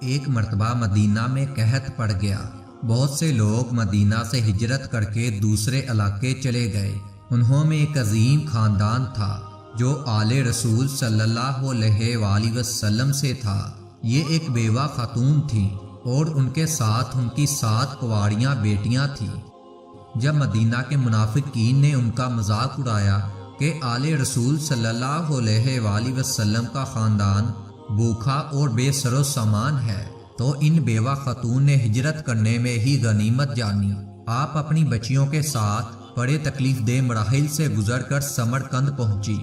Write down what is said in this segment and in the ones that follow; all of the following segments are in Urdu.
ایک مرتبہ مدینہ میں قحط پڑ گیا۔ بہت سے لوگ مدینہ سے ہجرت کر کے دوسرے علاقے چلے گئے۔ انہوں میں ایک عظیم خاندان تھا جو آل رسول صلی اللہ علیہ وآلہ وسلم سے تھا۔ یہ ایک بیوہ خاتون تھی اور ان کے ساتھ ان کی 7 کنواریاں بیٹیاں تھیں۔ جب مدینہ کے منافقین نے ان کا مذاق اڑایا کہ آل رسول صلی اللہ علیہ وآلہ وسلم کا خاندان بھوکھا اور بے سر و سامان ہے، تو ان بیوہ خاتون نے ہجرت کرنے میں ہی غنیمت جانی۔ آپ اپنی بچیوں کے ساتھ بڑے تکلیف دہ مراحل سے گزر کر سمرقند پہنچی۔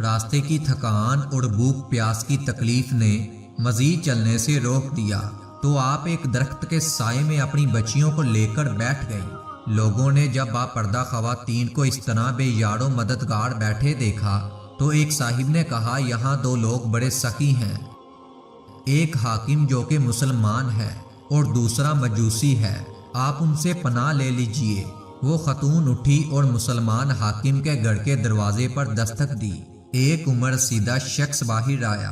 راستے کی تھکان اور بھوک پیاس کی تکلیف نے مزید چلنے سے روک دیا، تو آپ ایک درخت کے سائے میں اپنی بچیوں کو لے کر بیٹھ گئیں۔ لوگوں نے جب باپردہ خواتین کو اس طرح بے یار و مددگار بیٹھے دیکھا تو ایک صاحب نے کہا، یہاں 2 لوگ بڑے سخی ہیں، ایک حاکم جو کہ مسلمان ہے اور دوسرا مجوسی ہے، آپ ان سے پناہ لے لیجئے۔ وہ خاتون اٹھی اور مسلمان حاکم کے گھر کے دروازے پر دستک دی۔ ایک عمر رسیدہ شخص باہر آیا۔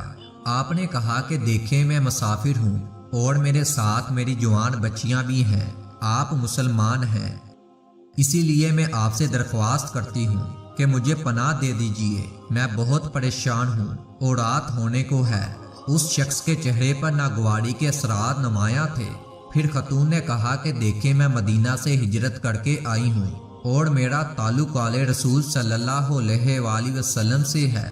آپ نے کہا کہ دیکھیں، میں مسافر ہوں اور میرے ساتھ میری جوان بچیاں بھی ہیں، آپ مسلمان ہیں، اسی لیے میں آپ سے درخواست کرتی ہوں کہ مجھے پناہ دے دیجئے، میں بہت پریشان ہوں اور رات ہونے کو ہے۔ اس شخص کے چہرے پر ناگواری کے اثرات نمایاں تھے۔ پھر خاتون نے کہا کہ دیکھیں، میں مدینہ سے ہجرت کر کے آئی ہوں اور میرا تعلق آل رسول صلی اللہ علیہ وآلہ وسلم سے ہے۔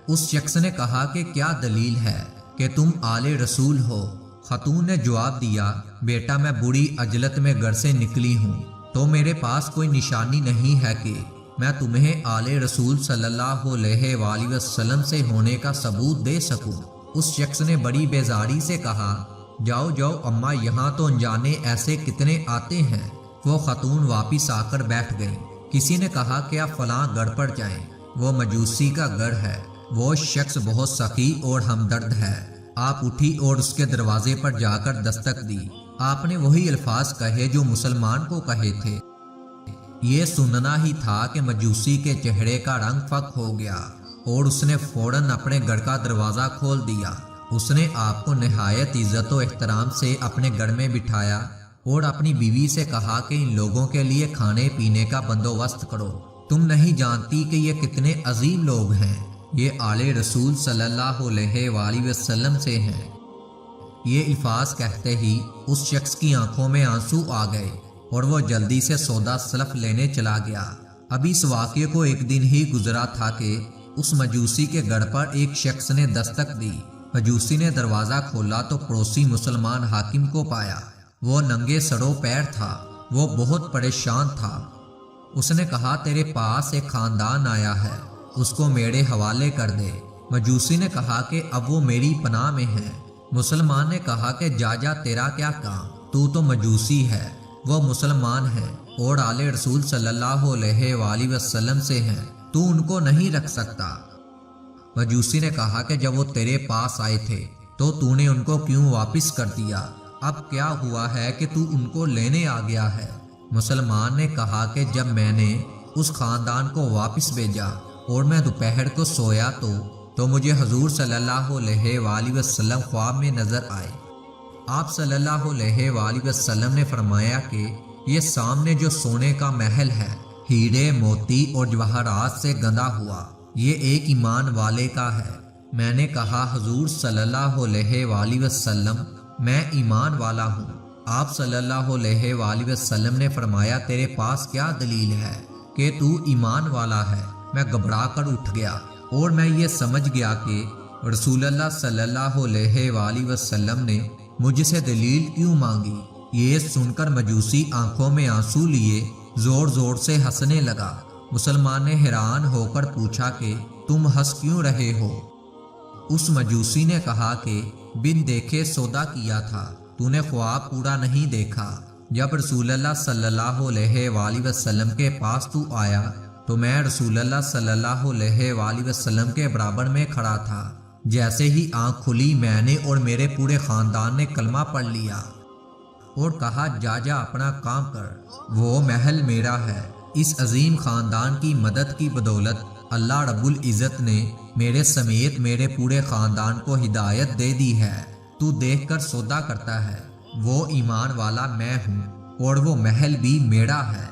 اس شخص نے کہا کہ کیا دلیل ہے کہ تم آل رسول ہو؟ خاتون نے جواب دیا، بیٹا میں بری عجلت میں گھر سے نکلی ہوں تو میرے پاس کوئی نشانی نہیں ہے کہ میں تمہیں آل رسول صلی اللہ علیہ وآلہ وسلم سے ہونے کا ثبوت دے سکوں۔ اس شخص نے بڑی بیزاری سے کہا، جاؤ جاؤ اماں، یہاں تو انجانے ایسے کتنے آتے ہیں۔ وہ خاتون واپس آ کر بیٹھ گئی۔ کسی نے کہا کہ آپ فلاں گھر پر جائیں، وہ مجوسی کا گھر ہے، وہ شخص بہت سخی اور ہمدرد ہے۔ آپ اٹھی اور اس کے دروازے پر جا کر دستک دی۔ آپ نے وہی الفاظ کہے جو مسلمان کو کہے تھے۔ یہ سننا ہی تھا کہ مجوسی کے چہرے کا رنگ فک ہو گیا اور اس نے فوراً اپنے گھر کا دروازہ کھول دیا۔ اس نے آپ کو نہایت عزت و احترام سے اپنے گھر میں بٹھایا اور اپنی بیوی سے کہا کہ ان لوگوں کے لیے کھانے پینے کا بندوبست کرو، تم نہیں جانتی کہ یہ کتنے عظیم لوگ ہیں، یہ آل رسول صلی اللہ علیہ وآلہ وسلم سے ہیں۔ یہ الفاظ کہتے ہی اس شخص کی آنکھوں میں آنسو آ گئے اور وہ جلدی سے سودا سلف لینے چلا گیا۔ ابھی اس واقعے کو ایک دن ہی گزرا تھا کہ اس مجوسی کے گھر پر ایک شخص نے دستک دی۔ مجوسی نے دروازہ کھولا تو پڑوسی مسلمان حاکم کو پایا۔ وہ ننگے سرو پیر تھا، وہ بہت پریشان تھا۔ اس نے کہا، تیرے پاس ایک خاندان آیا ہے، اس کو میرے حوالے کر دے۔ مجوسی نے کہا کہ اب وہ میری پناہ میں ہے۔ مسلمان نے کہا کہ جا تیرا کیا کام، تو مجوسی ہے، وہ مسلمان ہیں اور آل رسول صلی اللہ علیہ وآلہ وسلم سے ہیں، تو ان کو نہیں رکھ سکتا۔ مجوسی نے کہا کہ جب وہ تیرے پاس آئے تھے تو نے ان کو کیوں واپس کر دیا؟ اب کیا ہوا ہے کہ تو ان کو لینے آ گیا ہے؟ مسلمان نے کہا کہ جب میں نے اس خاندان کو واپس بھیجا اور میں دوپہر کو سویا تو مجھے حضور صلی اللہ علیہ وآلہ وسلم خواب میں نظر آئے۔ آپ صلی اللہ علیہ وآلہ وسلم نے فرمایا کہ یہ سامنے جو سونے کا محل ہے، ہیرے موتی اور جواہرات سے گندھا ہوا، یہ ایک ایمان والے کا ہے۔ میں نے کہا، حضور صلی اللہ علیہ وآلہ وسلم، میں ایمان والا ہوں۔ آپ صلی اللہ علیہ وآلہ وسلم نے فرمایا، تیرے پاس کیا دلیل ہے کہ تو ایمان والا ہے؟ میں گھبرا کر اٹھ گیا اور میں یہ سمجھ گیا کہ رسول اللہ صلی اللہ علیہ وآلہ وسلم نے مجھ سے دلیل کیوں مانگی۔ یہ سن کر مجوسی آنکھوں میں آنسو لیے زور زور سے ہنسنے لگا۔ مسلمان نے حیران ہو کر پوچھا کہ تم ہنس کیوں رہے ہو؟ اس مجوسی نے کہا کہ بن دیکھے سودا کیا تھا، تو نے خواب پورا نہیں دیکھا۔ جب رسول اللہ صلی اللہ علیہ وآلہ وسلم کے پاس تو آیا تو میں رسول اللہ صلی اللہ علیہ وآلہ وسلم کے برابر میں کھڑا تھا۔ جیسے ہی آنکھ کھلی، میں نے اور میرے پورے خاندان نے کلمہ پڑھ لیا اور کہا، جا اپنا کام کر، وہ محل میرا ہے۔ اس عظیم خاندان کی مدد کی بدولت اللہ رب العزت نے میرے سمیت میرے پورے خاندان کو ہدایت دے دی ہے۔ تو دیکھ کر سودا کرتا ہے، وہ ایمان والا میں ہوں اور وہ محل بھی میرا ہے۔